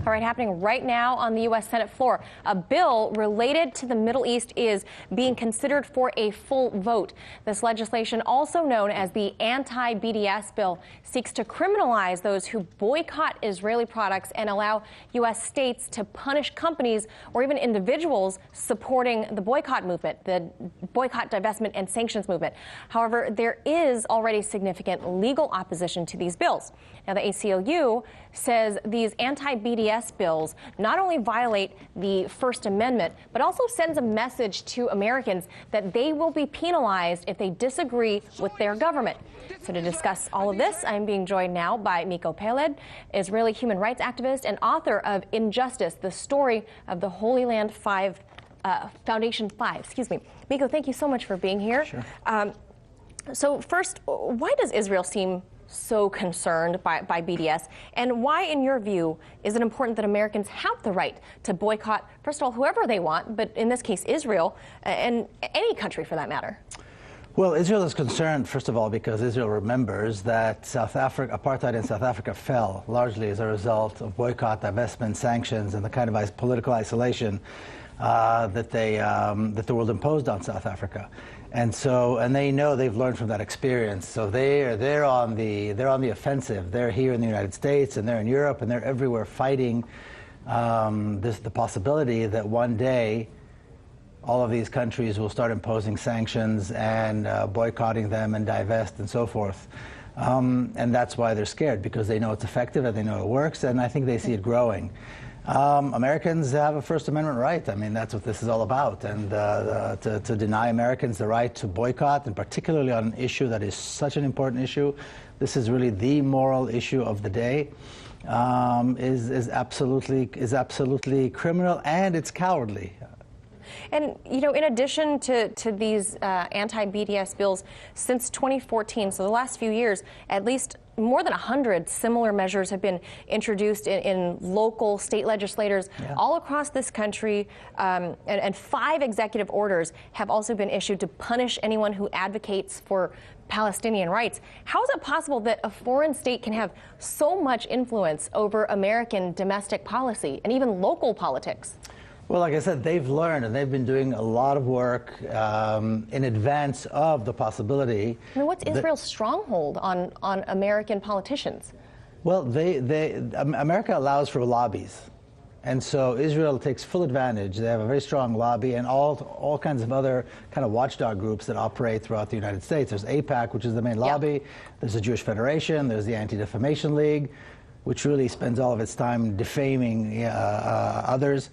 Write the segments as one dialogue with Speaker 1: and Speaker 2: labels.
Speaker 1: All right, happening right now on the U.S. Senate floor. A bill related to the Middle East is being considered for a full vote. This legislation, also known as the anti-BDS bill, seeks to criminalize those who boycott Israeli products and allow U.S. states to punish companies or even individuals supporting the boycott movement, the boycott, divestment, and sanctions movement. However, there is already significant legal opposition to these bills. Now, the ACLU says these anti-BDS bills not only violate the First Amendment, but also sends a message to Americans that they will be penalized if they disagree with their government. So to discuss all of this, I'm being joined now by Miko Peled, Israeli human rights activist and author of Injustice, the story of the Holy Land Foundation 5. Miko, thank you so much for being here.
Speaker 2: Sure.
Speaker 1: So first, why does Israel seem so concerned by BDS, and why, in your view, is it important that Americans have the right to boycott, first of all, whoever they want, but in this case, Israel, and any country for that matter?
Speaker 2: Well, Israel is concerned, first of all, because Israel remembers that apartheid in South Africa fell largely as a result of boycott, divestment, sanctions, and the kind of political isolation that the world imposed on South Africa. And they know, they've learned from that experience. So they're on the offensive. They're here in the United States, and they're in Europe, and they're everywhere fighting the possibility that one day all of these countries will start imposing sanctions and boycotting them and divest and so forth. And that's why they're scared, because they know it's effective and they know it works, and I think they see it growing. Americans have a First Amendment right. I mean, that's what this is all about. And to deny Americans the right to boycott, and particularly on an issue that is such an important issue, this is really the moral issue of the day, is absolutely criminal, and it's cowardly.
Speaker 1: And, you know, in addition to these anti-BDS bills, since 2014, so the last few years, at least more than 100 similar measures have been introduced in local state legislators all across this country, and 5 executive orders have also been issued to punish anyone who advocates for Palestinian rights. How is it possible that a foreign state can have so much influence over American domestic policy and even local politics?
Speaker 2: Well, like I said, they've learned, and they've been doing a lot of work in advance of the possibility.
Speaker 1: I mean, what's Israel's stronghold on American politicians?
Speaker 2: Well, America allows for lobbies, and so Israel takes full advantage. They have a very strong lobby, and all kinds of other kind of watchdog groups that operate throughout the United States. There's AIPAC, which is the main lobby. There's the Jewish Federation. There's the Anti-Defamation League, which really spends all of its time defaming others.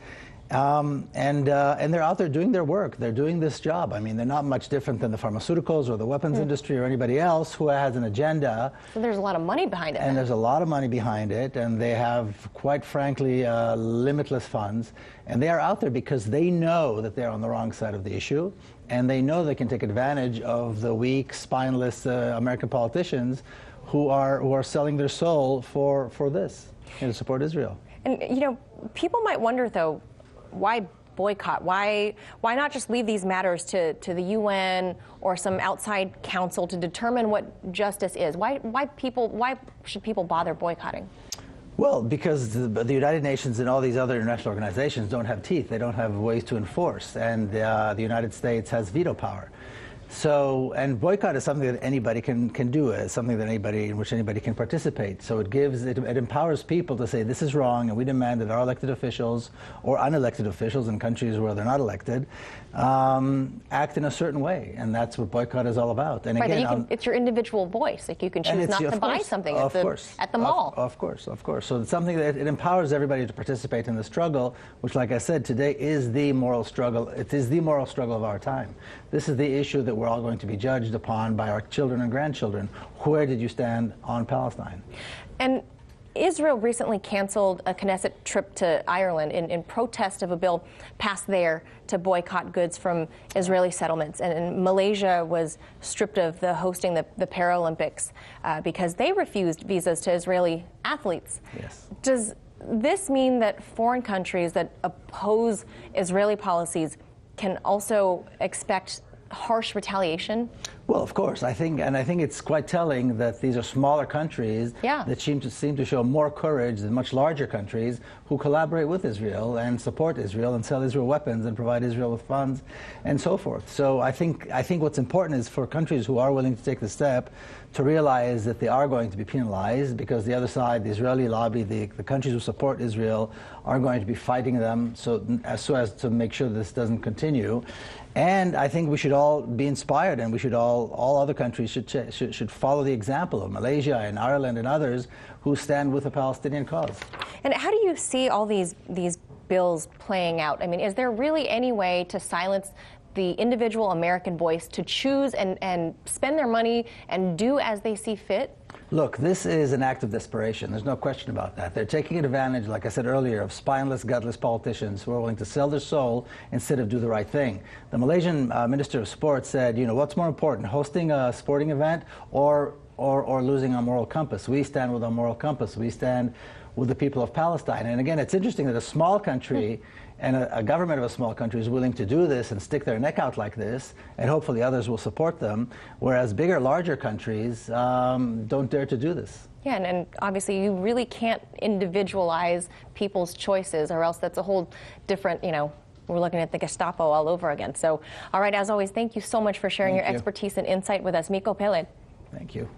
Speaker 2: And they're out there doing their work. They're doing this job. I mean, they're not much different than the pharmaceuticals or the weapons industry or anybody else who has an agenda.
Speaker 1: So there's a lot of money behind it.
Speaker 2: And there's a lot of money behind it, and they have, quite frankly, limitless funds. And they are out there because they know that they're on the wrong side of the issue, and they know they can take advantage of the weak, spineless American politicians who are selling their soul for this and to support Israel.
Speaker 1: And, you know, people might wonder, though, why boycott? Why not just leave these matters to the UN or some outside council to determine what justice is? Why should people bother boycotting?
Speaker 2: Well, because the United Nations and all these other international organizations don't have teeth. They don't have ways to enforce, and the United States has veto power. So, and boycott is something that anybody can do. It's something in which anybody can participate. So it empowers people to say this is wrong, and we demand that our elected officials or unelected officials in countries where they're not elected act in a certain way, and that's what boycott is all about. And
Speaker 1: right,
Speaker 2: again,
Speaker 1: it's your individual voice. Like, you can choose not to buy something at the mall.
Speaker 2: Of course. So it's something that it empowers everybody to participate in the struggle, which, like I said, today is the moral struggle. It is the moral struggle of our time. This is the issue that we're all going to be judged upon by our children and grandchildren. Where did you stand on Palestine? And
Speaker 1: Israel recently canceled a Knesset trip to Ireland in protest of a bill passed there to boycott goods from Israeli settlements. And Malaysia was stripped of hosting the Paralympics because they refused visas to Israeli athletes.
Speaker 2: Yes.
Speaker 1: Does this mean that foreign countries that oppose Israeli policies can also expect harsh retaliation?
Speaker 2: Well, of course, I think it's quite telling that these are smaller countries that seem to show more courage than much larger countries who collaborate with Israel and support Israel and sell Israel weapons and provide Israel with funds and so forth. So I think what's important is for countries who are willing to take the step to realize that they are going to be penalized, because the other side, the Israeli lobby, the countries who support Israel, are going to be fighting them so as to make sure this doesn't continue. And I think we should all be inspired, and we should all other countries should follow the example of Malaysia and Ireland and others who stand with the Palestinian cause.
Speaker 1: And how do you see all these bills playing out? I mean, is there really any way to silence the individual American voice to choose and spend their money and do as they see fit?
Speaker 2: Look, this is an act of desperation. There's no question about that. They're taking advantage, like I said earlier, of spineless, gutless politicians who are willing to sell their soul instead of do the right thing. The Malaysian Minister of Sport said, you know, what's more important, hosting a sporting event or losing our moral compass? We stand with our moral compass. We stand with the people of Palestine. And again, it's interesting that a small country and a government of a small country is willing to do this and stick their neck out like this, and hopefully others will support them, whereas bigger, larger countries don't dare to do this.
Speaker 1: Yeah, and obviously you really can't individualize people's choices, or else that's a whole different, you know, we're looking at the Gestapo all over again. So, all right, as always, thank you so much for sharing your expertise and insight with us. Miko Pele.
Speaker 2: Thank you.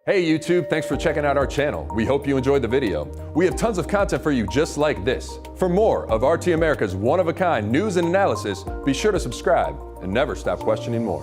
Speaker 3: Hey YouTube, thanks for checking out our channel. We hope you enjoyed the video. We have tons of content for you just like this. For more of RT America's one-of-a-kind news and analysis, be sure to subscribe and never stop questioning more.